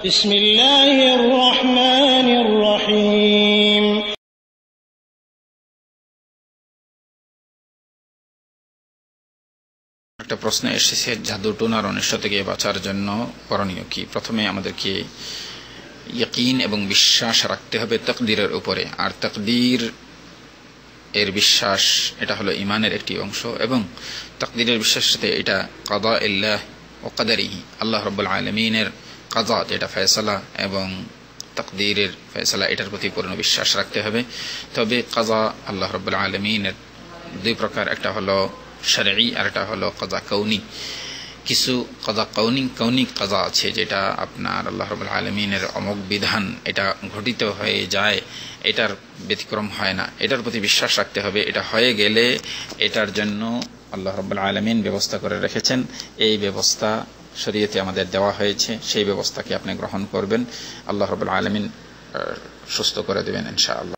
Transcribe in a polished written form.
বিসমিল্লাহির রহমানির রহিম। একটা প্রশ্ন এসেছে, জাদু টোনার অনিষ্ট থেকে বাঁচার জন্য করণীয় কি? প্রথমে আমাদেরকে ইয়াকিন এবং বিশ্বাস রাখতে হবে তাকদীরের উপরে। আর তাকদীর এর বিশ্বাস, এটা হলো ঈমানের একটি অংশ, এবং তাকদীরের বিশ্বাসের সাথে এটা কাদা ইল্লাহ ওয়া কাদারিহি, আল্লাহ রাব্বুল আলামিনের কাদা যেটা ফয়সালা এবং তাকদীরের ফয়সালা, এটার প্রতি পূর্ণ বিশ্বাস রাখতে হবে। তবে কাদা আল্লাহ রাব্বুল আলামিনের দুই প্রকার, একটা হলো শারঈ আর একটা হলো কাদা কওনি। কিছু কাদা কওনিক কাদা আছে যেটা আপনার আল্লাহ রাব্বুল আলামিনের অমোঘ বিধান, এটা ঘটিত হয়ে যায়, এটার ব্যতিক্রম হয় না, এটার প্রতি বিশ্বাস রাখতে হবে। এটা হয়ে গেলে এটার জন্য আল্লাহ রাব্বুল আলামিন ব্যবস্থা করে রেখেছেন, এই ব্যবস্থা শরীয়তে আমাদের দেওয়া হয়েছে, সেই ব্যবস্থাকে আপনি গ্রহণ করবেন, আল্লাহ রাব্বুল আলামিন সুস্থ করে দেবেন ইনশাআল্লাহ।